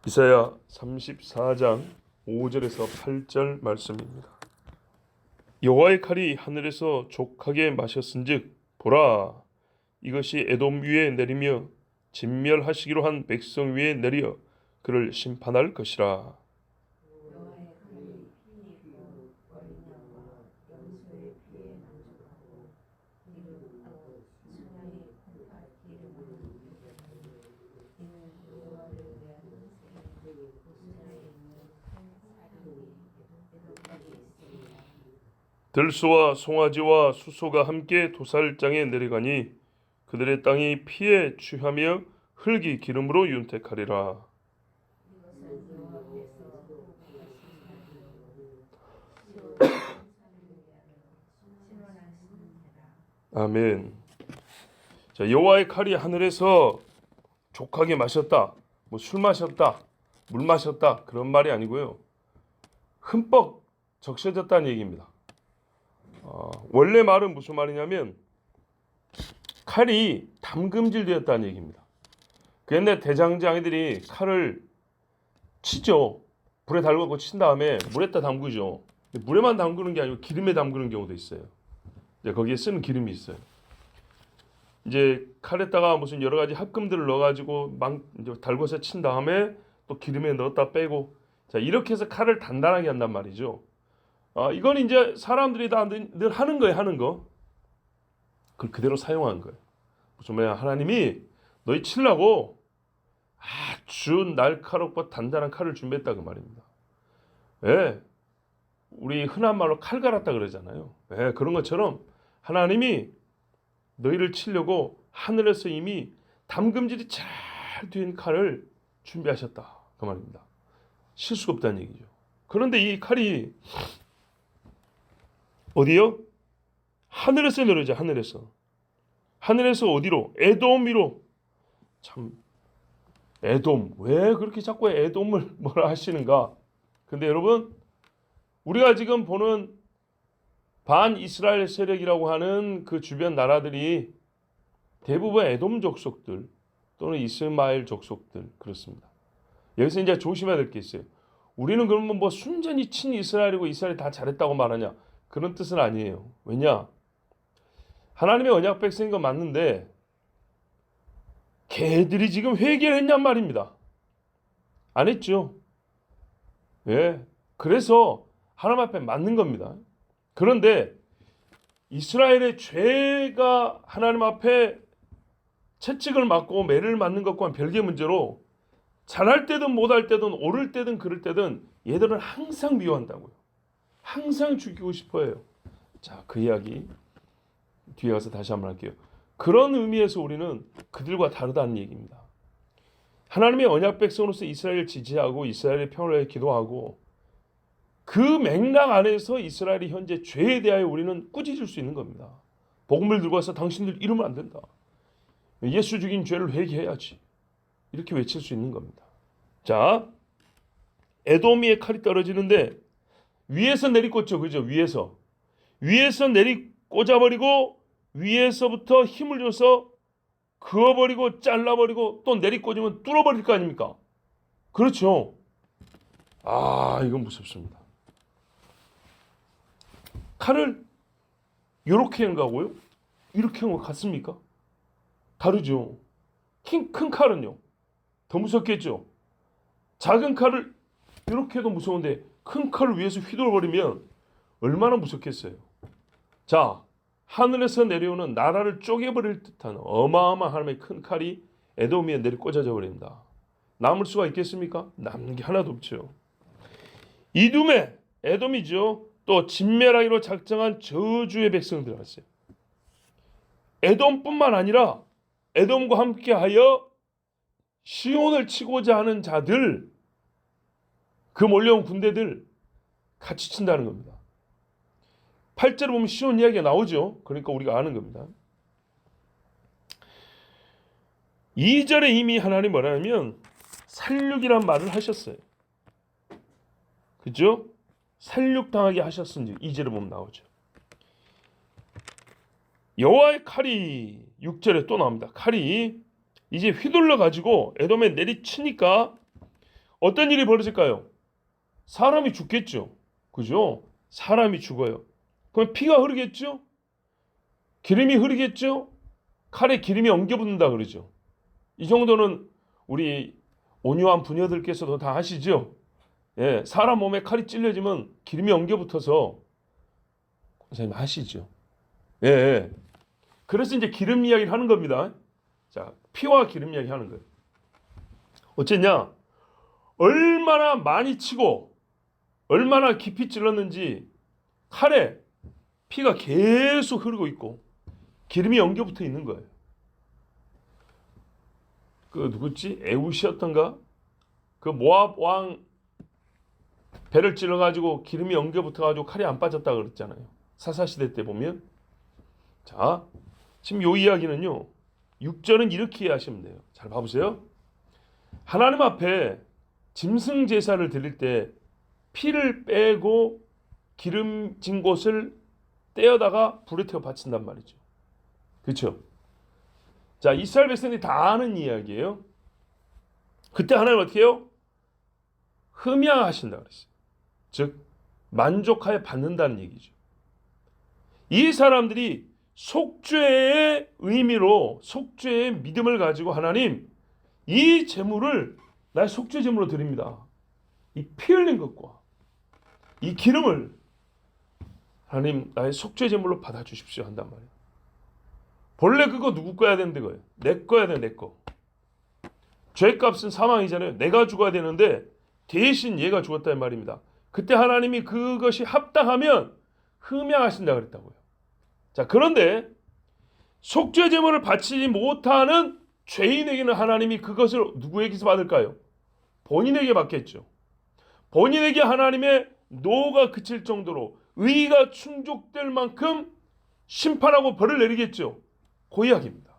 이사야 34장 5절에서 8절 말씀입니다. 여호와의 칼이 하늘에서 족하게 마셨은즉 보라, 이것이 에돔 위에 내리며 진멸하시기로 한 백성 위에 내려 그를 심판할 것이라. 들소와 송아지와 수소가 함께 도살장에 내려가니 그들의 땅이 피에 취하며 흙이 기름으로 윤택하리라. 아멘. 자, 여호와의 칼이 하늘에서 족하게 마셨다, 술 마셨다, 물 마셨다, 그런 말이 아니고요, 흠뻑 적셔졌다는 얘기입니다. 원래 말은 무슨 말이냐면 칼이 담금질되었다는 얘기입니다. 그런데 대장장이들이 칼을 치죠. 불에 달궈서 친 다음에 물에다 담그죠. 물에만 담그는 게 아니고 기름에 담그는 경우도 있어요. 이제 거기에 쓰는 기름이 있어요. 이제 칼에다가 무슨 여러 가지 합금들을 넣어가지고 이제 달궈서 친 다음에 또 기름에 넣었다 빼고, 자, 이렇게 해서 칼을 단단하게 한단 말이죠. 이건 이제 사람들이 다 늘 하는 거예요, 하는 거. 그걸 그대로 사용한 거예요. 무슨 말이야? 하나님이 너희 치려고 아주 날카롭고 단단한 칼을 준비했다 그 말입니다. 왜? 우리 흔한 말로 칼 갈았다 그러잖아요. 왜? 그런 것처럼 하나님이 너희를 치려고 하늘에서 이미 담금질이 잘 된 칼을 준비하셨다 그 말입니다. 실수가 없다는 얘기죠. 그런데 이 칼이 어디요? 하늘에서 내려오죠. 하늘에서 어디로? 에돔이로. 참, 에돔, 왜 그렇게 자꾸 에돔을 뭐라 하시는가? 근데 여러분, 우리가 지금 보는 반 이스라엘 세력이라고 하는 그 주변 나라들이 대부분 에돔 족속들 또는 이스마엘 족속들, 그렇습니다. 여기서 이제 조심해야 될 게 있어요. 우리는 그러면 뭐 순전히 친 이스라엘이고 이스라엘이 다 잘했다고 말하냐? 그런 뜻은 아니에요. 왜냐? 하나님의 언약 백성인 건 맞는데 걔들이 지금 회개를 했냔 말입니다. 안 했죠. 예. 그래서 하나님 앞에 맞는 겁니다. 그런데 이스라엘의 죄가 하나님 앞에 채찍을 맞고 매를 맞는 것과는 별개의 문제로 잘할 때든 못할 때든 옳을 때든 그를 때든 얘들은 항상 미워한다고요. 항상 죽이고 싶어해요. 자, 그 이야기 뒤에 가서 다시 한번 할게요. 그런 의미에서 우리는 그들과 다르다는 얘기입니다. 하나님의 언약 백성으로서 이스라엘을 지지하고 이스라엘의 평화를 위해 기도하고 그 맥락 안에서 이스라엘이 현재 죄에 대하여 우리는 꾸짖을 수 있는 겁니다. 복음을 들고 와서 당신들 이러면 안 된다. 예수 죽인 죄를 회개해야지. 이렇게 외칠 수 있는 겁니다. 자, 에돔이의 칼이 떨어지는데 위에서 내리꽂죠. 그죠? 위에서 내리꽂아버리고 위에서부터 힘을 줘서 그어버리고 잘라버리고 또 내리꽂으면 뚫어버릴 거 아닙니까? 그렇죠. 이건 무섭습니다. 칼을 이렇게 한 거하고요, 이렇게 한 거 같습니까? 다르죠. 큰 칼은요 더 무섭겠죠. 작은 칼을 이렇게 해도 무서운데 큰 칼을 위에서 휘둘러버리면 얼마나 무섭겠어요. 자, 하늘에서 내려오는 나라를 쪼개버릴 듯한 어마어마한 하나님의 큰 칼이 에돔 위에 내려 꽂아져 버립니다. 남을 수가 있겠습니까? 남는 게 하나도 없죠. 이둠에 에돔이죠. 또 진멸하기로 작정한 저주의 백성들 왔어요. 에돔뿐만 아니라 에돔과 함께하여 시온을 치고자 하는 자들, 그 몰려온 군대들 같이 친다는 겁니다. 8절에 보면 시온 이야기가 나오죠. 그러니까 우리가 아는 겁니다. 2절에 이미 하나님 뭐라냐면 살육이란 말을 하셨어요. 그죠? 살육당하게 하셨은지 2절에 보면 나오죠. 여호와의 칼이 6절에 또 나옵니다. 칼이 이제 휘둘러 가지고 에돔에 내리치니까 어떤 일이 벌어질까요? 사람이 죽겠죠. 그죠? 사람이 죽어요. 그럼 피가 흐르겠죠? 기름이 흐르겠죠? 칼에 기름이 엉겨붙는다 그러죠. 이 정도는 우리 온유한 부녀들께서도 다 아시죠? 예, 사람 몸에 칼이 찔려지면 기름이 엉겨붙어서 선생님 아시죠? 예, 예. 그래서 이제 기름 이야기를 하는 겁니다. 자, 피와 기름 이야기 하는 거예요. 어쨌냐? 얼마나 많이 치고 얼마나 깊이 찔렀는지 칼에 피가 계속 흐르고 있고 기름이 엉겨붙어 있는 거예요. 그 누구지? 에우시였던가? 그 모압 왕 배를 찔러가지고 기름이 엉겨붙어가지고 칼이 안 빠졌다 그랬잖아요. 사사시대 때 보면. 자, 지금 요 이야기는요. 6절은 이렇게 이해하시면 돼요. 잘 봐보세요. 하나님 앞에 짐승 제사를 드릴 때 피를 빼고 기름진 곳을 떼어다가 불에 태워 바친단 말이죠. 그렇죠? 자, 이스라엘 백성들이 다 아는 이야기예요. 그때 하나님 어떻게 해요? 흠양하신다 그랬어요. 즉 만족하여 받는다는 얘기죠. 이 사람들이 속죄의 의미로 속죄의 믿음을 가지고 하나님 이 제물을 나의 속죄 제물로 드립니다. 이 피 흘린 것과 이 기름을 하나님 나의 속죄 제물로 받아주십시오 한단 말이에요. 본래 그거 누구 거야 되는데 거예요. 내 거야 돼, 내 거. 죄값은 사망이잖아요. 내가 죽어야 되는데 대신 얘가 죽었다는 말입니다. 그때 하나님이 그것이 합당하면 흠양하신다 그랬다고요. 자, 그런데 속죄 제물을 바치지 못하는 죄인에게는 하나님이 그것을 누구에게서 받을까요? 본인에게 받겠죠. 본인에게 하나님의 노가 그칠 정도로 의가 충족될 만큼 심판하고 벌을 내리겠죠. 그 이야기입니다.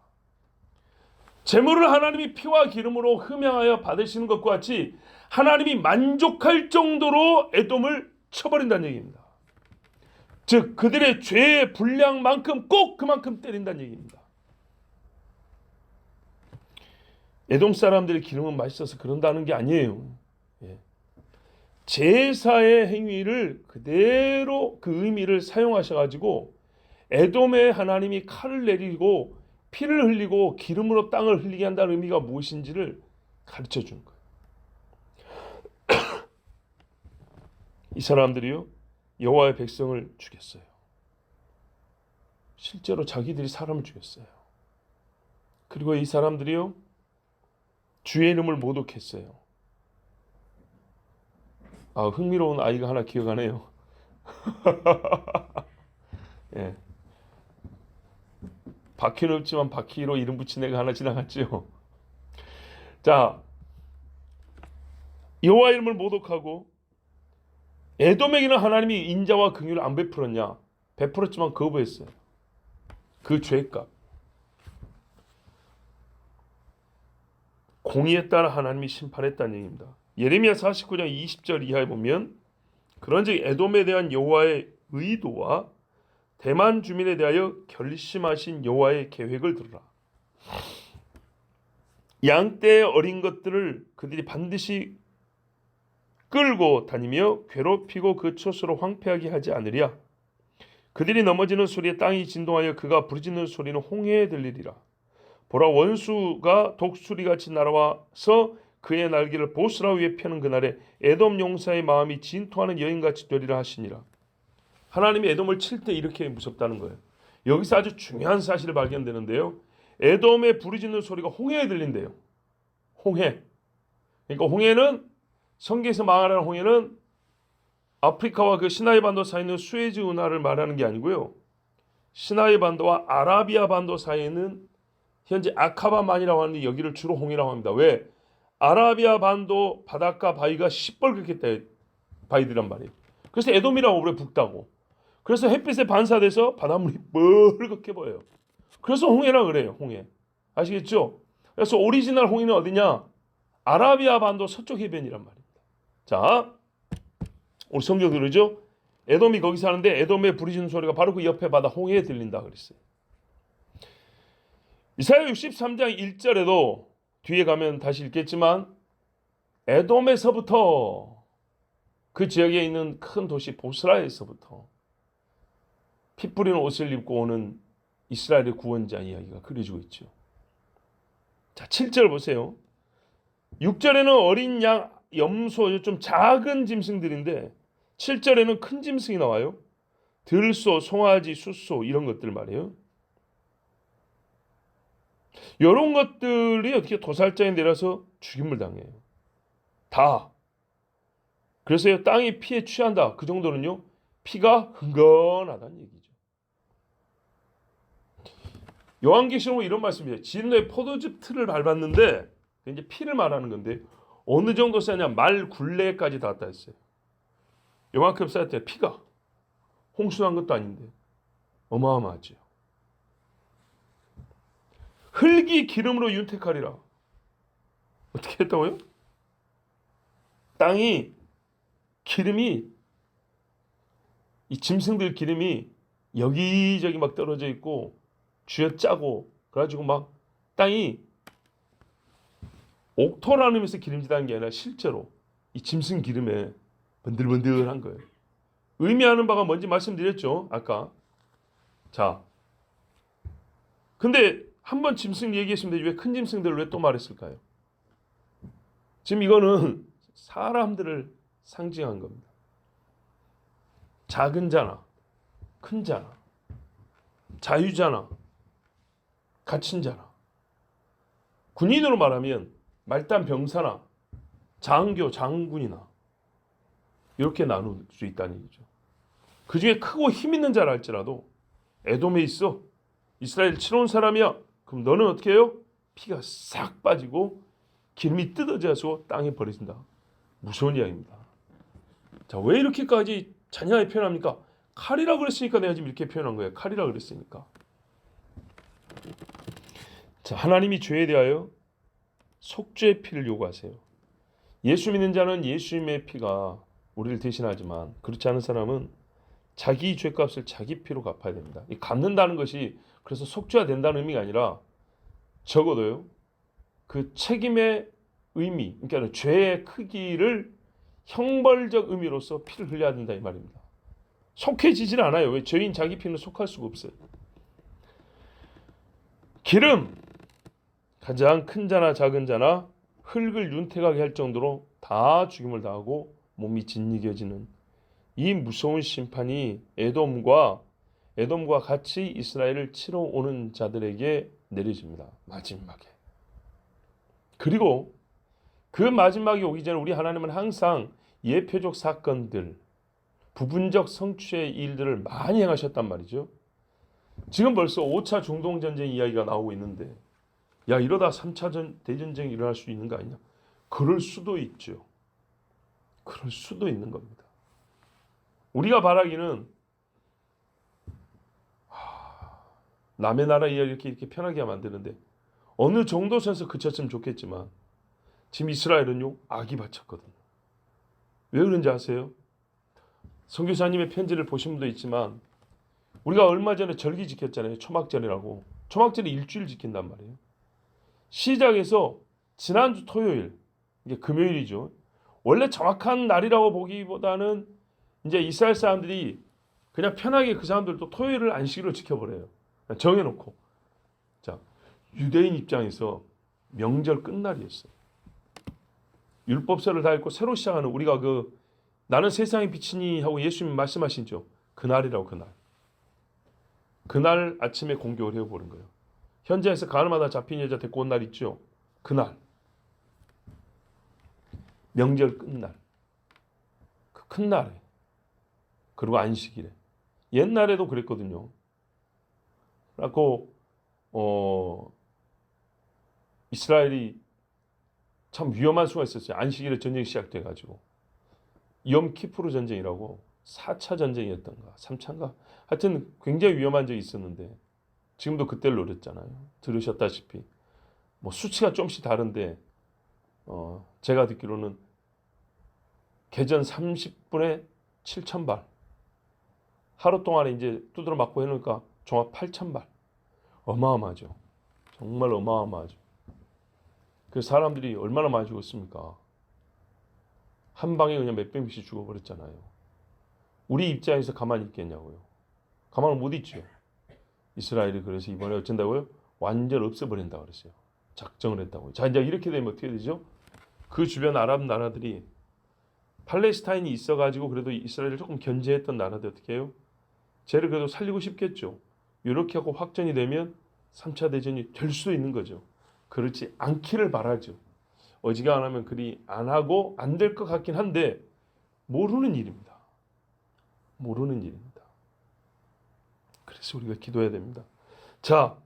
제물을 하나님이 피와 기름으로 흠양하여 받으시는 것과 같이 하나님이 만족할 정도로 에돔을 쳐버린다는 얘기입니다. 즉 그들의 죄의 분량만큼 꼭 그만큼 때린다는 얘기입니다. 에돔 사람들의 기름은 맛있어서 그런다는 게 아니에요. 예. 제사의 행위를 그대로 그 의미를 사용하셔가지고 에돔의 하나님이 칼을 내리고 피를 흘리고 기름으로 땅을 흘리게 한다는 의미가 무엇인지를 가르쳐 준 거예요. 이 사람들이요 여호와의 백성을 죽였어요. 실제로 자기들이 사람을 죽였어요. 그리고 이 사람들이요 주의 이름을 모독했어요. 아, 흥미로운 아이가 하나 기억하네요. 예. 바퀴는 없지만 바퀴로 이름 붙인 애가 하나 지나갔죠. 자, 여호와 이름을 모독하고 에돔에게는 하나님이 인자와 긍휼을 안 베풀었냐? 베풀었지만 거부했어요. 그 죄값. 공의에 따라 하나님이 심판했다는 얘기입니다. 예레미야 49장 20절 이하에 보면 그런즉 에돔에 대한 여호와의 의도와 대만 주민에 대하여 결심하신 여호와의 계획을 들으라. 양떼의 어린 것들을 그들이 반드시 끌고 다니며 괴롭히고 그 초소로 황폐하게 하지 않으랴. 그들이 넘어지는 소리에 땅이 진동하여 그가 부르짖는 소리는 홍해에 들리리라. 보라 원수가 독수리같이 날아와서 그의 날개를 보스라 위에 펴는 그날에 에돔 용사의 마음이 진토하는 여인같이 되리라 하시니라. 하나님이 에돔을 칠 때 이렇게 무섭다는 거예요. 여기서 아주 중요한 사실이 발견되는데요. 에돔의 부르짖는 소리가 홍해에 들린대요. 홍해. 그러니까 홍해는 성경에서 말하는 홍해는 아프리카와 그 시나이 반도 사이에 있는 수에즈 운하를 말하는 게 아니고요. 시나이 반도와 아라비아 반도 사이에는 현재 아카바만이라고 하는데 여기를 주로 홍해라고 합니다. 왜? 아라비아 반도 바닷가 바위가 시뻘겋게 바위들란 말이에요. 그래서 에돔이라고 그래 붓다고. 그래서 햇빛에 반사돼서 바닷물이 뻘겋게 보여요. 그래서 홍해라 그래요. 홍해. 아시겠죠? 그래서 오리지널 홍해는 어디냐? 아라비아 반도 서쪽 해변이란 말입니다. 자, 우리 성경 들으죠? 에돔이 거기 사는데 에돔의 부르짖는 소리가 바로 그 옆에 바다 홍해에 들린다 그랬어요. 이사야 63장 1절에도 뒤에 가면 다시 읽겠지만 에돔에서부터 그 지역에 있는 큰 도시 보스라에서부터 피 뿌리는 옷을 입고 오는 이스라엘의 구원자 이야기가 그려지고 있죠. 자, 7절 보세요. 6절에는 어린 양, 염소, 좀 작은 짐승들인데 7절에는 큰 짐승이 나와요. 들소, 송아지, 숫소 이런 것들 말이에요. 이런 것들이 어떻게 도살장에 내려서 죽임을 당해요. 다. 그래서 땅이 피에 취한다. 그 정도는요. 피가 흥건하다는 얘기죠. 요한계시록은 이런 말씀이에요. 진노의 포도즙 틀을 밟았는데 이제 피를 말하는 건데 어느 정도 쌓냐 말 굴레까지 닿았다 했어요. 요만큼 쌓였대 피가 홍수난 것도 아닌데 어마어마하죠. 흙이 기름으로 윤택하리라. 어떻게 했다고요? 땅이 기름이 이 짐승들 기름이 여기저기 막 떨어져 있고 쥐어짜고 그래가지고 막 땅이 옥토라는 의미에서 기름지다는 게 아니라 실제로 이 짐승 기름에 번들번들한 거예요. 의미하는 바가 뭔지 말씀드렸죠 아까. 자, 근데 한번 짐승 얘기했습니다. 왜 큰 짐승들을 왜 또 말했을까요? 지금 이거는 사람들을 상징한 겁니다. 작은 자나 큰 자나 자유자나 갇힌 자나 군인으로 말하면 말단 병사나 장교 장군이나 이렇게 나눌 수 있다는 얘기죠. 그 중에 크고 힘 있는 자라 할지라도 에돔에 있어 이스라엘 치러온 사람이야. 그럼 너는 어떻게 해요? 피가 싹 빠지고 기름이 뜯어져서 땅에 버려진다. 무서운 이야기입니다. 자, 왜 이렇게까지 잔인하게 표현합니까? 칼이라 그랬으니까 내가 지금 이렇게 표현한 거예요. 칼이라 그랬으니까. 자, 하나님이 죄에 대하여 속죄의 피를 요구하세요. 예수 믿는 자는 예수님의 피가 우리를 대신하지만 그렇지 않은 사람은 자기 죄값을 자기 피로 갚아야 됩니다. 이 갚는다는 것이 그래서 속죄가 된다는 의미가 아니라 적어도요. 그 책임의 의미, 그러니까 죄의 크기를 형벌적 의미로서 피를 흘려야 된다 이 말입니다. 속해지질 않아요. 왜? 죄인 자기 피는 속할 수가 없어요. 기름, 가장 큰 자나 작은 자나 흙을 윤택하게 할 정도로 다 죽임을 당하고 몸이 짓이겨지는 이 무서운 심판이 에돔과 같이 이스라엘을 치러 오는 자들에게 내려집니다. 마지막에. 그리고 그 마지막이 오기 전에 우리 하나님은 항상 예표적 사건들, 부분적 성취의 일들을 많이 행하셨단 말이죠. 지금 벌써 5차 중동전쟁 이야기가 나오고 있는데 야 이러다 3차 대전쟁이 일어날 수 있는 거 아니냐? 그럴 수도 있죠. 그럴 수도 있는 겁니다. 우리가 바라기는 남의 나라 이야기 이렇게 편하게 하면 안 되는데 어느 정도 선에서 그쳤으면 좋겠지만 지금 이스라엘은요 악이 바쳤거든요. 왜 그런지 아세요? 선교사님의 편지를 보신 분도 있지만 우리가 얼마 전에 절기 지켰잖아요. 초막절이라고. 초막절이 일주일 지킨단 말이에요. 시작해서 지난주 토요일, 이게 금요일이죠. 원래 정확한 날이라고 보기보다는 이제 이스라엘 사람들이 그냥 편하게 그 사람들도 토요일을 안식일로 지켜버려요. 정해놓고. 자, 유대인 입장에서 명절 끝날이었어요. 율법서를 다 읽고 새로 시작하는 우리가 나는 세상의 빛이니 하고 예수님이 말씀하시죠. 그날이라고 그날. 그날 아침에 공격을 해버린 거예요. 현장에서 가늠하다 잡힌 여자 데리고 온 날 있죠. 그날. 명절 끝날. 그 큰 날에. 그리고 안식일에. 옛날에도 그랬거든요. 그래갖고 이스라엘이 참 위험한 수가 있었어요. 안식일에 전쟁이 시작돼가지고. 염키푸르 전쟁이라고 4차 전쟁이었던가 3차인가 하여튼 굉장히 위험한 적이 있었는데 지금도 그때를 노렸잖아요. 들으셨다시피 뭐 수치가 좀씩 다른데 제가 듣기로는 개전 30분에 7,000발 하루 동안에 이제 두드러 맞고 해놓으니까 종합 8,000발 어마어마하죠. 정말 어마어마하죠. 그 사람들이 얼마나 많이 죽었습니까? 한 방에 그냥 몇백 명씩 죽어버렸잖아요. 우리 입장에서 가만히 있겠냐고요. 가만히 못 있죠. 이스라엘이 그래서 이번에 어쩐다고요? 완전 없애버린다고 그랬어요. 작정을 했다고요. 자, 이제 이렇게 되면 어떻게 되죠? 그 주변 아랍 나라들이 팔레스타인이 있어가지고 그래도 이스라엘을 조금 견제했던 나라들 어떻게 해요? 쟤를 그래도 살리고 싶겠죠. 이렇게 하고 확전이 되면 3차 대전이 될 수도 있는 거죠. 그렇지 않기를 바라죠. 어지간하면 그리 안 하고 안 될 것 같긴 한데 모르는 일입니다. 모르는 일입니다. 그래서 우리가 기도해야 됩니다. 자,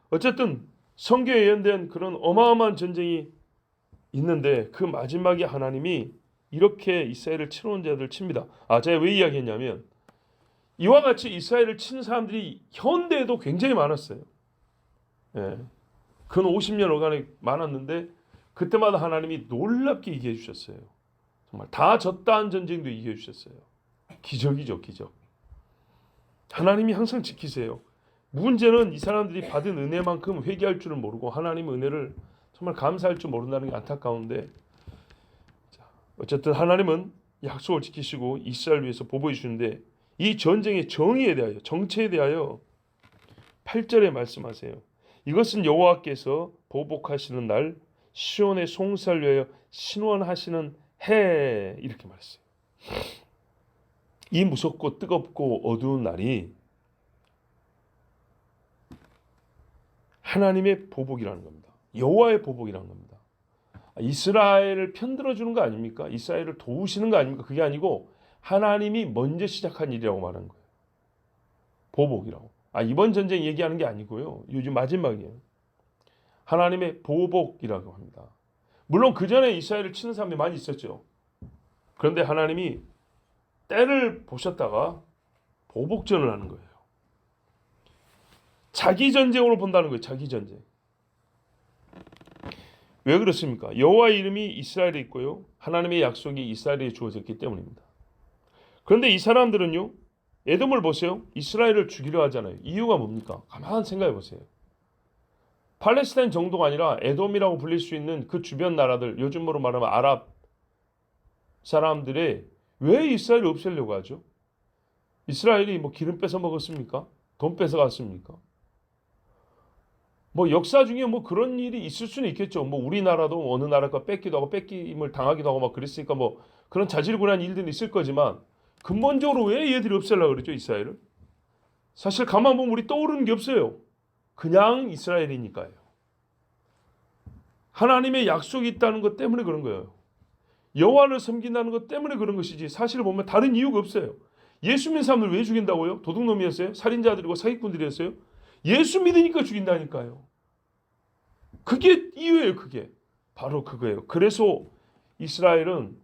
어쨌든 성경에 예언된 그런 어마어마한 전쟁이 있는데 그 마지막에 하나님이 이렇게 이스라엘을 치러온 자들을 칩니다. 제가 왜 이야기했냐면 이와 같이 이스라엘을 친 사람들이 현대에도 굉장히 많았어요. 예. 근 50년 어간에 많았는데 그때마다 하나님이 놀랍게 이기해 주셨어요. 정말 다 졌다한 전쟁도 이기해 주셨어요. 기적이죠, 기적. 하나님이 항상 지키세요. 문제는 이 사람들이 받은 은혜만큼 회개할 줄을 모르고 하나님의 은혜를 정말 감사할 줄 모른다는 게 안타까운데, 어쨌든 하나님은 약속을 지키시고 이스라엘 위해서 보복해 주시는데 이 전쟁의 정의에 대하여, 정체에 대하여 8절에 말씀하세요. 이것은 여호와께서 보복하시는 날 시온의 송사를 위하여 신원하시는 해, 이렇게 말했어요. 이 무섭고 뜨겁고 어두운 날이 하나님의 보복이라는 겁니다. 여호와의 보복이라는 겁니다. 이스라엘을 편들어 주는 거 아닙니까? 이스라엘을 도우시는 거 아닙니까? 그게 아니고 하나님이 먼저 시작한 일이라고 말하는 거예요. 보복이라고. 이번 전쟁 얘기하는 게 아니고요. 요즘 마지막이에요. 하나님의 보복이라고 합니다. 물론 그 전에 이스라엘을 치는 사람들이 많이 있었죠. 그런데 하나님이 때를 보셨다가 보복전을 하는 거예요. 자기 전쟁으로 본다는 거예요. 자기 전쟁. 왜 그렇습니까? 여호와의 이름이 이스라엘에 있고요. 하나님의 약속이 이스라엘에 주어졌기 때문입니다. 그런데 이 사람들은요. 에돔을 보세요. 이스라엘을 죽이려 하잖아요. 이유가 뭡니까? 가만 생각해 보세요. 팔레스타인 정도가 아니라 에돔이라고 불릴 수 있는 그 주변 나라들, 요즘으로 말하면 아랍 사람들의 왜 이스라엘을 없애려고 하죠? 이스라엘이 뭐 기름 뺏어 먹었습니까? 돈 뺏어 갔습니까? 뭐 역사 중에 뭐 그런 일이 있을 수는 있겠죠. 뭐 우리나라도 어느 나라가 뺏기도 하고 뺏김을 당하기도 하고 막 그랬으니까 뭐 그런 자질구레한 일들은 있을 거지만 근본적으로 왜 얘들이 없애려고 그러죠, 이스라엘을? 사실 가만 보면 우리 떠오르는 게 없어요. 그냥 이스라엘이니까요. 하나님의 약속이 있다는 것 때문에 그런 거예요. 여호와를 섬긴다는 것 때문에 그런 것이지 사실 보면 다른 이유가 없어요. 예수 믿는 사람들 왜 죽인다고요? 도둑놈이었어요? 살인자들이고 사기꾼들이었어요? 예수 믿으니까 죽인다니까요. 그게 이유예요. 그게 바로 그거예요. 그래서 이스라엘은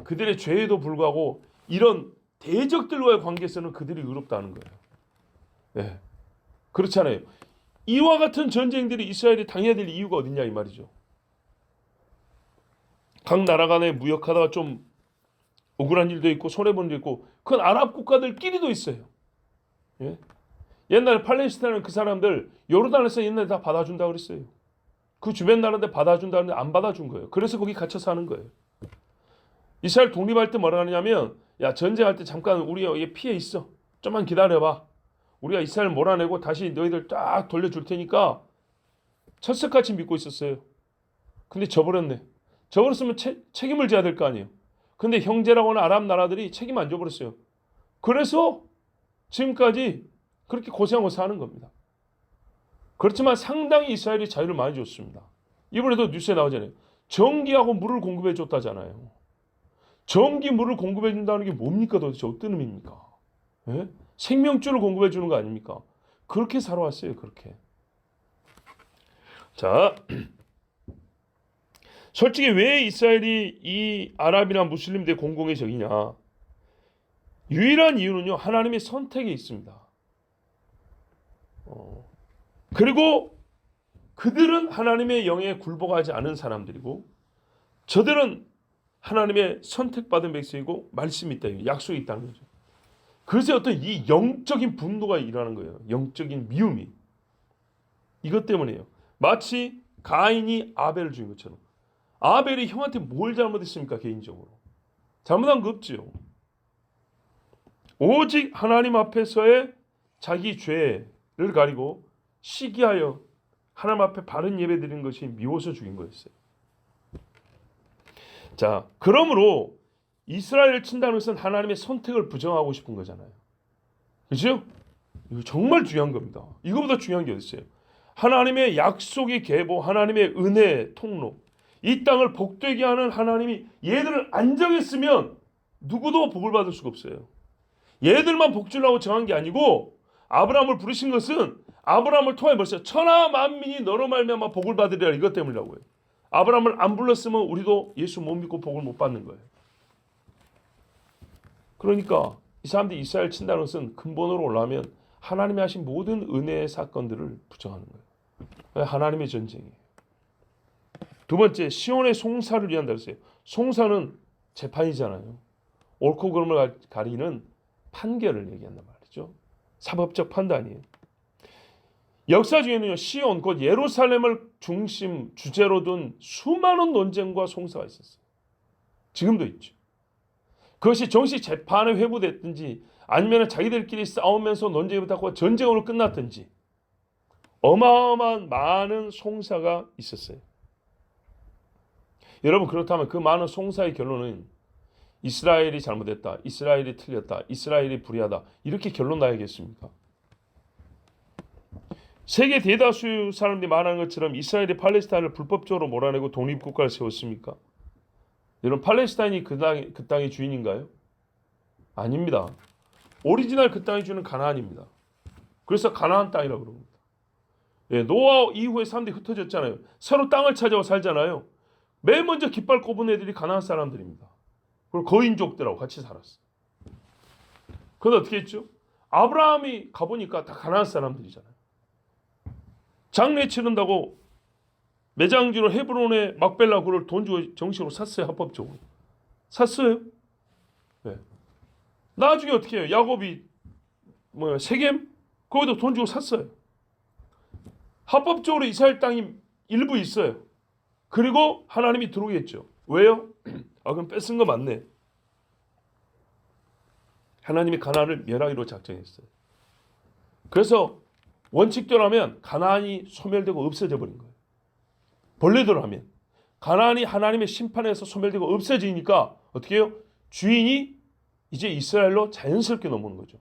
그들의 죄에도 불구하고 이런 대적들과의 관계에서는 그들이 의롭다는 거예요. 네. 그렇잖아요. 이와 같은 전쟁들이 이스라엘이 당해야 될 이유가 어딨냐 이 말이죠. 각 나라 간에 무역하다가 좀 억울한 일도 있고 손해본 일도 있고 그건 아랍 국가들끼리도 있어요. 예? 옛날에 팔레스타인은 그 사람들 요르단에서 옛날에 다 받아준다고 그랬어요. 그 주변 나라인데 받아준다는데 안 받아준 거예요. 그래서 거기 갇혀 사는 거예요. 이스라엘 독립할 때 뭐라 하냐면 야 전쟁할 때 잠깐 우리 여기 피해 있어. 좀만 기다려봐. 우리가 이스라엘 몰아내고 다시 너희들 쫙 돌려줄 테니까 철석같이 믿고 있었어요. 근데 져버렸네. 져버렸으면 책임을 져야 될 거 아니에요. 근데 형제라고 하는 아랍 나라들이 책임 안 져버렸어요. 그래서 지금까지 그렇게 고생하고 사는 겁니다. 그렇지만 상당히 이스라엘이 자유를 많이 줬습니다. 이번에도 뉴스에 나오잖아요. 전기하고 물을 공급해 줬다잖아요. 전기 물을 공급해 준다는 게 뭡니까 도대체 어떤 의미입니까? 예? 생명줄을 공급해 주는 거 아닙니까? 그렇게 살아왔어요. 그렇게. 자, 솔직히 왜 이스라엘이 이 아랍이나 무슬림들의 공공의 적이냐? 유일한 이유는요. 하나님의 선택에 있습니다. 그리고 그들은 하나님의 영에 굴복하지 않은 사람들이고 저들은 하나님의 선택받은 백성이고 말씀이 있다. 약속이 있다는 거죠. 그래서 어떤 이 영적인 분노가 일어나는 거예요. 영적인 미움이. 이것 때문에요. 마치 가인이 아벨을 죽인 것처럼. 아벨이 형한테 뭘 잘못했습니까? 개인적으로. 잘못한 거 없지요. 오직 하나님 앞에서의 자기 죄를 가리고 시기하여 하나님 앞에 바른 예배 드리는 것이 미워서 죽인 거였어요. 자, 그러므로 이스라엘을 친다는 것은 하나님의 선택을 부정하고 싶은 거잖아요. 그렇죠? 이거 정말 중요한 겁니다. 이거보다 중요한 게 어디 있어요? 하나님의 약속의 계보, 하나님의 은혜의 통로, 이 땅을 복되게 하는 하나님이 얘들을 안 정했으면 누구도 복을 받을 수가 없어요. 얘들만 복 주려고 정한 게 아니고 아브라함을 부르신 것은 아브라함을 통해 벌써 천하 만민이 너로 말미암아 복을 받으리라, 이것 때문이라고요. 아브라함을 안 불렀으면 우리도 예수 못 믿고 복을 못 받는 거예요. 그러니까 이 사람들이 이스라엘 친다는 것은 근본으로 올라가면 하나님이 하신 모든 은혜의 사건들을 부정하는 거예요. 하나님의 전쟁이에요. 두 번째, 시온의 송사를 위한다 그랬어요. 송사는 재판이잖아요. 옳고 그름을 가리는 판결을 얘기한단 말이죠. 사법적 판단이에요. 역사 중에는요, 시온 곧 예루살렘을 중심 주제로 둔 수많은 논쟁과 송사가 있었어요. 지금도 있죠. 그것이 정식 재판에 회부됐든지 아니면 자기들끼리 싸우면서 논쟁이 붙었고 전쟁으로 끝났든지 어마어마한 많은 송사가 있었어요. 여러분, 그렇다면 그 많은 송사의 결론은 이스라엘이 잘못했다, 이스라엘이 틀렸다, 이스라엘이 불의하다, 이렇게 결론 나야겠습니까? 세계 대다수 사람들이 말하는 것처럼 이스라엘이 팔레스타인을 불법적으로 몰아내고 독립국가를 세웠습니까? 여러분, 팔레스타인이 그 땅의 주인인가요? 아닙니다. 오리지널 그 땅의 주인은 가나안입니다. 그래서 가나안 땅이라고 그럽니다. 예, 노아 이후에 사람들이 흩어졌잖아요. 새로 땅을 찾아와 살잖아요. 맨 먼저 깃발 꼽은 애들이 가나안 사람들입니다. 그리고 거인족들하고 같이 살았어요. 그런데 어떻게 했죠? 아브라함이 가보니까 다 가나안 사람들이잖아요. 장례 치른다고 매장지로 헤브론의 막벨라 굴을 돈 주고 정식으로 샀어요. 합법적으로. 샀어요. 네. 나중에 어떻게 해요? 야곱이 세겜? 거기도 돈 주고 샀어요. 합법적으로 이스라엘 땅이 일부 있어요. 그리고 하나님이 들어오겠죠. 왜요? 그럼 뺏은 거 맞네. 하나님이 가나안을 멸하기로 작정했어요. 그래서 원칙대로 하면 가나안이 소멸되고 없어져 버린 거예요. 본래대로 하면 가나안이 하나님의 심판에서 소멸되고 없어지니까 어떻게 해요? 주인이 이제 이스라엘로 자연스럽게 넘어오는 거죠.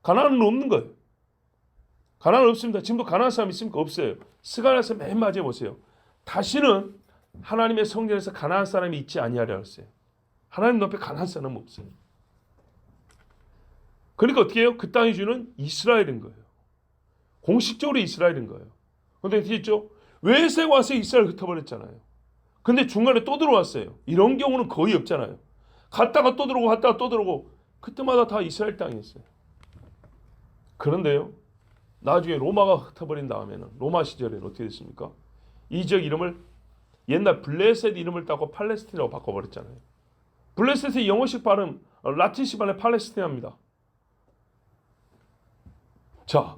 가나안은 없는 거예요. 가나안은 없습니다. 지금도 가나안 사람 있습니까? 없어요. 스가랴서 맨 마지막에 보세요. 다시는 하나님의 성전에서 가나안 사람이 있지 아니하리라 했어요. 하나님 옆에 가나안 사람은 없어요. 그러니까 어떻게 해요? 그 땅의 주인은 이스라엘인 거예요. 공식적으로 이스라엘인 거예요. 그런데 어떻게 했죠? 외세가 와서 이스라엘 흩어버렸잖아요. 근데 중간에 또 들어왔어요. 이런 경우는 거의 없잖아요. 갔다가 또 들어오고 갔다가 또 들어오고 그때마다 다 이스라엘 땅이었어요. 그런데요, 나중에 로마가 흩어버린 다음에는 로마 시절에는 어떻게 됐습니까? 이 지역 이름을 옛날 블레셋 이름을 따고 팔레스틴이라고 바꿔버렸잖아요. 블레셋의 영어식 발음 라틴식 발음의 팔레스틴입니다. 자,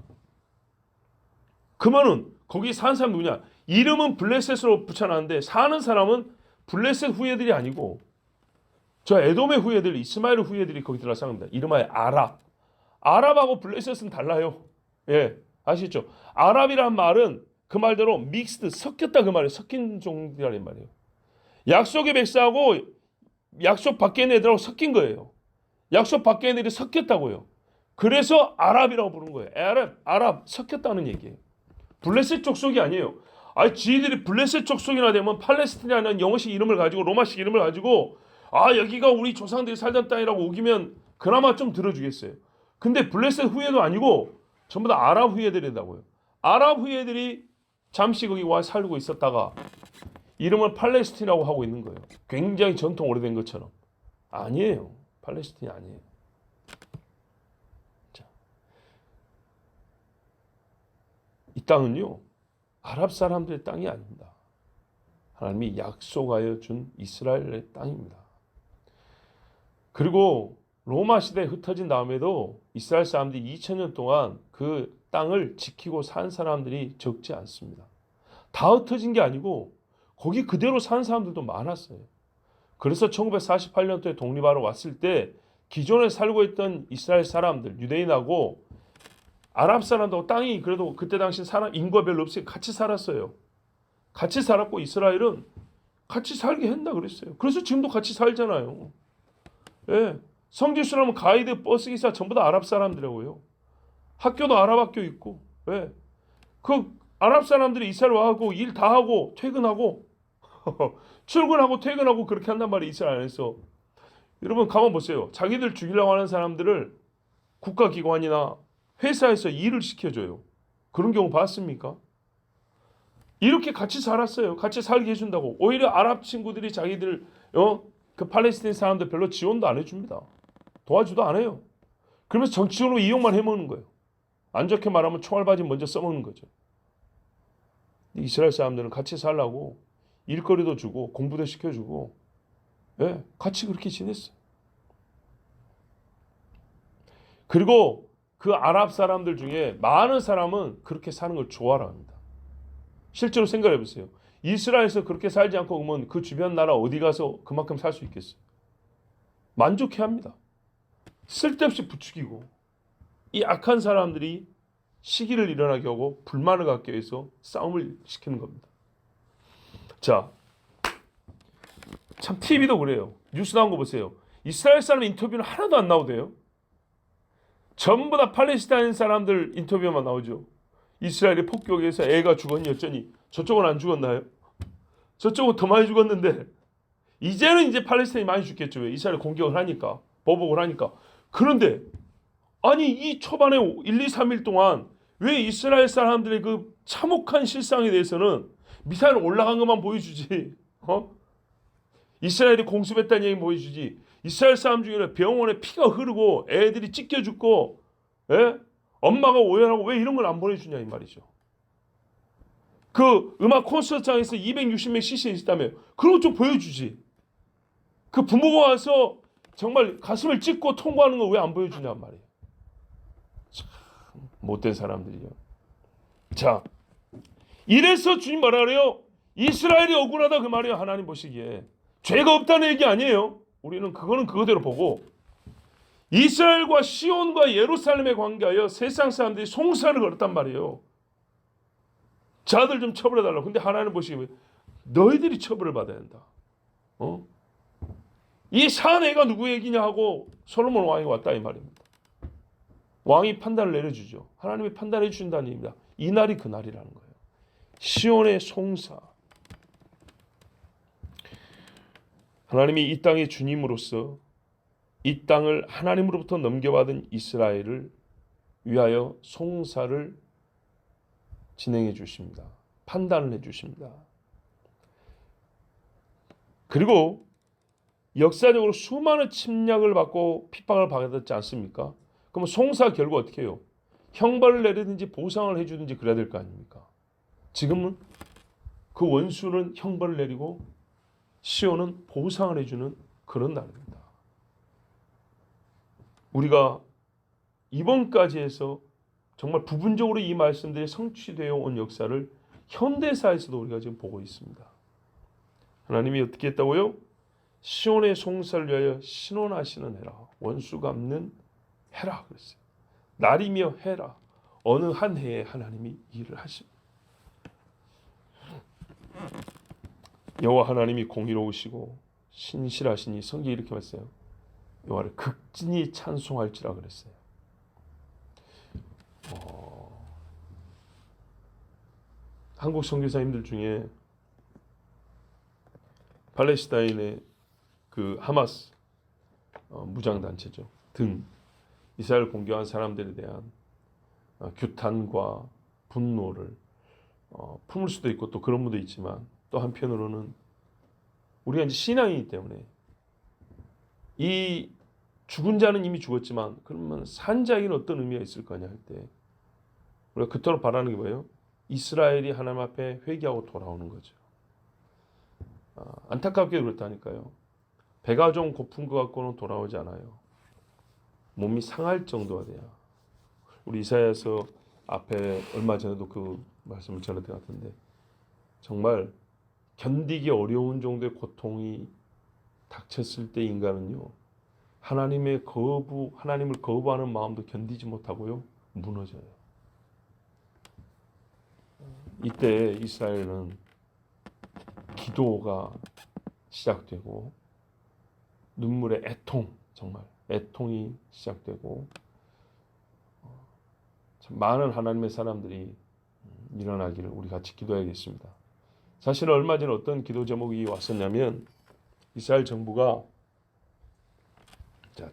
그러면은 거기 사는 사람 누구냐? 이름은 블레셋으로 붙여놨는데 사는 사람은 블레셋 후예들이 아니고 저 에돔의 후예들, 이스마엘 후예들이 거기 들어가 사는 겁니다. 이름하여 아랍. 아랍하고 블레셋은 달라요. 예, 아시죠? 아랍이란 말은 그 말대로 믹스드, 섞였다 그 말이에요. 섞인 종들이란 말이에요. 약속의 백성하고 약속 밖에 있는 애들하고 섞인 거예요. 약속 밖에 있는 애들이 섞였다고요. 그래서 아랍이라고 부른 거예요. 아랍 섞였다는 얘기예요. 블레셋 족속이 아니에요. 지들이 블레셋 족속이나 되면 팔레스틴이라는 영어식 이름을 가지고 로마식 이름을 가지고 여기가 우리 조상들이 살던 땅이라고 우기면 그나마 좀 들어주겠어요. 근데 블레셋 후예도 아니고 전부 다 아랍 후예들이라고요. 아랍 후예들이 잠시 거기 와 살고 있었다가 이름을 팔레스틴이라고 하고 있는 거예요. 굉장히 전통 오래된 것처럼. 아니에요. 팔레스틴이 아니에요. 자, 이 땅은요, 아랍 사람들의 땅이 아닙니다. 하나님이 약속하여 준 이스라엘의 땅입니다. 그리고 로마 시대에 흩어진 다음에도 이스라엘 사람들이 2000년 동안 그 땅을 지키고 산 사람들이 적지 않습니다. 다 흩어진 게 아니고 거기 그대로 산 사람들도 많았어요. 그래서 1948년도에 독립하러 왔을 때 기존에 살고 있던 이스라엘 사람들, 유대인하고 아랍 사람들하고 땅이 그래도 그때 당시 사람 인구가 별로 없이 같이 살았어요. 같이 살았고 이스라엘은 같이 살게 했나 그랬어요. 그래서 지금도 같이 살잖아요. 예. 성지순하면 가이드, 버스 기사 전부 다 아랍 사람들이라고요. 학교도 아랍 학교 있고. 예. 그 아랍 사람들이 이스라엘 와하고 일 다 하고 퇴근하고 출근하고 퇴근하고 그렇게 한단 말이에요. 이스라엘에서. 여러분 가만 보세요. 자기들 죽이려고 하는 사람들을 국가기관이나 회사에서 일을 시켜줘요. 그런 경우 봤습니까? 이렇게 같이 살았어요. 같이 살게 해준다고. 오히려 아랍 친구들이 자기들 그 팔레스타인 사람들 별로 지원도 안 해줍니다. 도와주도 안 해요. 그러면서 정치적으로 이용만 해먹는 거예요. 안 좋게 말하면 총알바지 먼저 써먹는 거죠. 이스라엘 사람들은 같이 살라고 일거리도 주고 공부도 시켜주고 예, 같이 그렇게 지냈어요. 그리고 그 아랍 사람들 중에 많은 사람은 그렇게 사는 걸 좋아라 합니다. 실제로 생각해 보세요. 이스라엘에서 그렇게 살지 않고 그러면 그 주변 나라 어디 가서 그만큼 살 수 있겠어요? 만족해 합니다. 쓸데없이 부추기고 이 악한 사람들이 시기를 일어나게 하고 불만을 갖게 해서 싸움을 시키는 겁니다. 자, 참 TV도 그래요. 뉴스 나온 거 보세요. 이스라엘 사람 인터뷰는 하나도 안 나오대요. 전부 다 팔레스타인 사람들 인터뷰만 나오죠. 이스라엘이 폭격해서 애가 죽었니 어쩌니. 저쪽은 안 죽었나요? 저쪽은 더 많이 죽었는데 이제는 이제 팔레스타인이 많이 죽겠죠. 왜? 이스라엘 공격을 하니까 보복을 하니까. 그런데 아니 이 초반에 1, 2, 3일 동안 왜 이스라엘 사람들의 그 참혹한 실상에 대해서는 미사일 올라간 것만 보여주지. 이스라엘이 공습했다는 얘기 보여주지. 이스라엘 사람 중에 병원에 피가 흐르고 애들이 찢겨 죽고 예? 엄마가 오열하고 왜 이런 걸 안 보내주냐 이 말이죠. 그 음악 콘서트장에서 260명 CC 있다며 그런 거 좀 보여주지. 그 부모가 와서 정말 가슴을 찢고 통과하는 거 왜 안 보여주냐 말이에요. 참 못된 사람들이요. 자, 이래서 주님 뭐라 그래요? 이스라엘이 억울하다 그 말이에요. 하나님 보시기에 죄가 없다는 얘기 아니에요. 우리는 그거는 그거대로 보고 이스라엘과 시온과 예루살렘에 관계하여 세상 사람들이 송사를 걸었단 말이에요. 자들 좀 처벌해달라고. 근데 하나님 보시기에 너희들이 처벌을 받아야 한다. 이 사내가 누구 얘기냐 하고 솔로몬 왕이 왔다 이 말입니다. 왕이 판단을 내려주죠. 하나님이 판단해 주신다는 얘기입니다. 이 날이 그 날이라는 거예요. 시온의 송사. 하나님이 이 땅의 주님으로서 이 땅을 하나님으로부터 넘겨받은 이스라엘을 위하여 송사를 진행해 주십니다. 판단을 해 주십니다. 그리고 역사적으로 수많은 침략을 받고 핍박을 받았지 않습니까? 그럼 송사 결과 어떻게 해요? 형벌을 내리든지 보상을 해주든지 그래야 될 거 아닙니까? 지금은 그 원수는 형벌을 내리고 시온은 보상을 해주는 그런 날입니다. 우리가 이번까지 해서 정말 부분적으로 이 말씀들이 성취되어 온 역사를 현대사에서도 우리가 지금 보고 있습니다. 하나님이 어떻게 했다고요? 시온의 송사를 위하여 신원하시는 해라. 원수 갚는 해라 그랬어요. 날이며 해라. 어느 한 해에 하나님이 일을 하십니다. 여호와 하나님이 공의로우시고 신실하시니 성경이 이렇게 말했어요. 여호와를 극진히 찬송할지라 그랬어요. 한국 선교사님들 중에 팔레스타인의 그 하마스 무장단체죠. 등 이스라엘 공격한 사람들에 대한 규탄과 분노를 품을 수도 있고 또 그런 분도 있지만 또 한편으로는 우리가 이제 신앙이기 때문에 이 죽은 자는 이미 죽었지만 그러면 산 자에게는 어떤 의미가 있을 거냐 할 때 우리가 그토록 바라는 게 뭐예요? 이스라엘이 하나님 앞에 회개하고 돌아오는 거죠. 안타깝게 그렇다니까요. 배가 좀 고픈 것 갖고는 돌아오지 않아요. 몸이 상할 정도가 돼야. 우리 이사야서 앞에 얼마 전에도 그 말씀을 전했던 것 같은데 정말 견디기 어려운 정도의 고통이 닥쳤을 때 인간은요, 하나님을 거부하는 마음도 견디지 못하고요, 무너져요. 이때 이스라엘은 기도가 시작되고 눈물의 애통, 정말 애통이 시작되고 참 많은 하나님의 사람들이 일어나기를 우리 같이 기도해야겠습니다. 사실 얼마 전에 어떤 기도 제목이 왔었냐면 이스라엘 정부가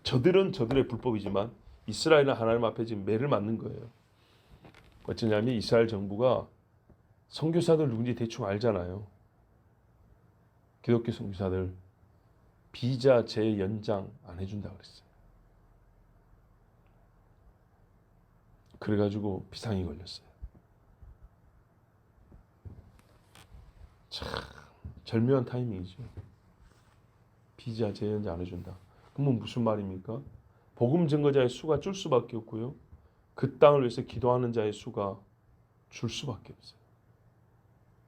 저들은 저들의 불법이지만 이스라엘은 하나님 앞에 지금 매를 맞는 거예요. 어쩌냐면 이스라엘 정부가 선교사들 누군지 대충 알잖아요. 기독교 선교사들 비자 재연장 안 해준다 그랬어요. 그래가지고 비상이 걸렸어요. 참 절묘한 타이밍이죠. 비자 재연장 안 해준다. 그러면 무슨 말입니까? 복음 증거자의 수가 줄 수밖에 없고요. 그 땅을 위해서 기도하는 자의 수가 줄 수밖에 없어요.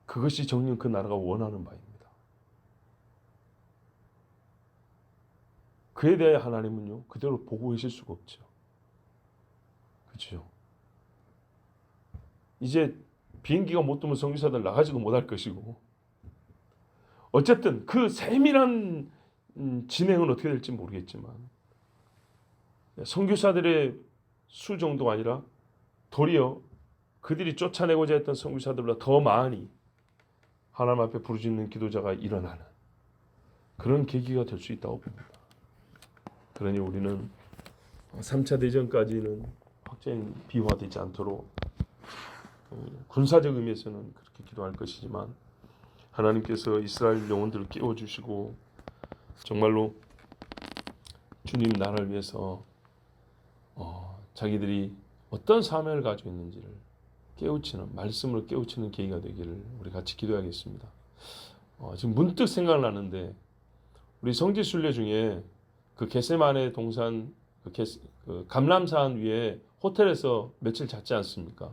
그것이 정녕 그 나라가 원하는 바입니다. 그에 대해 하나님은요, 그대로 보고 계실 수가 없죠. 그렇죠? 이제 비행기가 못 뜨면 선교사들 나가지도 못할 것이고, 어쨌든 그 세밀한 진행은 어떻게 될지 모르겠지만 선교사들의 수 정도가 아니라 도리어 그들이 쫓아내고자 했던 선교사들보다 더 많이 하나님 앞에 부르짖는 기도자가 일어나는 그런 계기가 될 수 있다고 봅니다. 그러니 우리는 3차 대전까지는 확전이 비화되지 않도록 군사적 의미에서는 그렇게 기도할 것이지만 하나님께서 이스라엘 영혼들을 깨워주시고 정말로 주님 나라를 위해서 자기들이 어떤 사명을 가지고 있는지를 깨우치는, 말씀으로 깨우치는 계기가 되기를 우리 같이 기도하겠습니다. 지금 문득 생각나는데 우리 성지순례 중에 그 겟세마네 동산 그 감람산 위에 호텔에서 며칠 잤지 않습니까?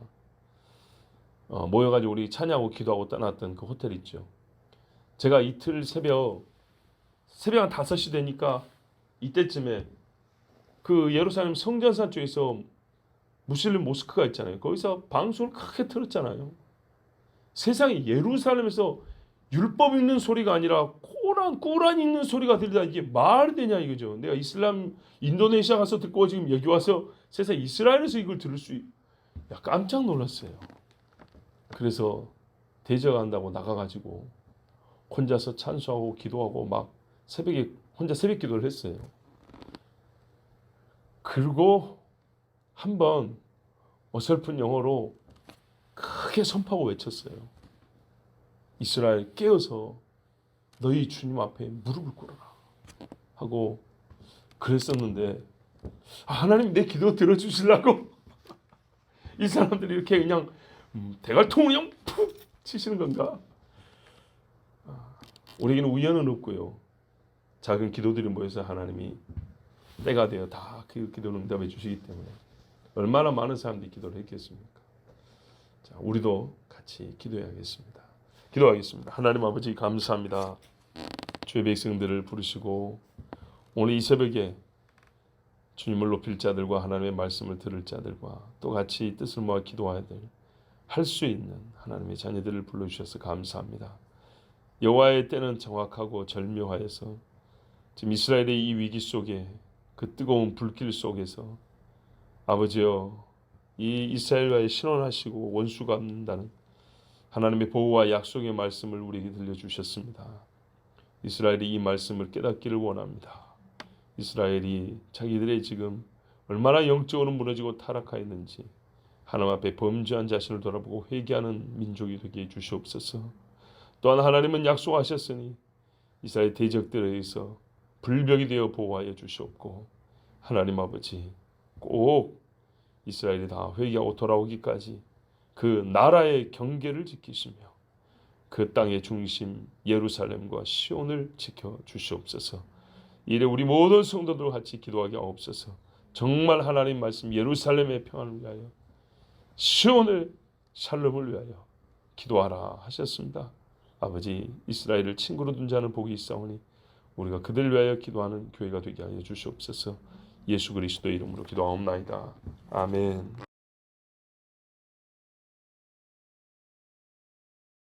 모여가지고 우리 찬양하고 기도하고 떠났던 그 호텔 있죠. 제가 이틀 새벽 한 5시 되니까 이때쯤에 그 예루살렘 성전산 쪽에서 무슬림 모스크가 있잖아요. 거기서 방송을 크게 틀었잖아요. 세상에 예루살렘에서 율법 읽는 소리가 아니라 꾸란 읽는 소리가 들리다 이게 말이 되냐 이거죠. 내가 인도네시아 가서 듣고 지금 여기 와서 세상 이스라엘에서 이걸 들을 깜짝 놀랐어요. 그래서 대적한다고 나가가지고 혼자서 찬수하고 기도하고 막 새벽에 혼자 새벽 기도를 했어요. 그리고 한번 어설픈 영어로 크게 선포하고 외쳤어요. 이스라엘 깨어서 너희 주님 앞에 무릎을 꿇어라 하고 그랬었는데 하나님 내 기도 들어주시려고 이 사람들이 이렇게 그냥 대갈통을 그냥 푹 치시는 건가? 우리에게는 우연은 없고요. 작은 기도들이 모여서 하나님이 때가 되어 다 그 기도를 응답해 주시기 때문에 얼마나 많은 사람들이 기도를 했겠습니까? 자, 우리도 같이 기도해야겠습니다. 기도하겠습니다. 하나님 아버지 감사합니다. 주의 백성들을 부르시고 오늘 이 새벽에 주님을 높일 자들과 하나님의 말씀을 들을 자들과 또 같이 뜻을 모아 기도해야 될 할 수 있는 하나님의 자녀들을 불러주셔서 감사합니다. 여호와의 때는 정확하고 절묘하여서 지금 이스라엘의 이 위기 속에 그 뜨거운 불길 속에서 아버지여 이 이스라엘과의 신원하시고 원수가 없는다는 하나님의 보호와 약속의 말씀을 우리에게 들려주셨습니다. 이스라엘이 이 말씀을 깨닫기를 원합니다. 이스라엘이 자기들의 지금 얼마나 영적으로 무너지고 타락하였는지 하나님 앞에 범죄한 자신을 돌아보고 회개하는 민족이 되게 해주시옵소서. 또한 하나님은 약속하셨으니 이스라엘 대적들에 의해서 불벽이 되어 보호하여 주시옵고 하나님 아버지 꼭 이스라엘이 다 회개하고 돌아오기까지 그 나라의 경계를 지키시며 그 땅의 중심 예루살렘과 시온을 지켜 주시옵소서. 이래 우리 모든 성도들 같이 기도하게 하옵소서. 정말 하나님 말씀 예루살렘의 평안을 위하여 시온의 샬롬을 위하여 기도하라 하셨습니다. 아버지 이스라엘을 친구로 둔 자는 복이 있사오니 우리가 그들 위하여 기도하는 교회가 되게 하여 주시옵소서. 예수 그리스도의 이름으로 기도하옵나이다. 아멘.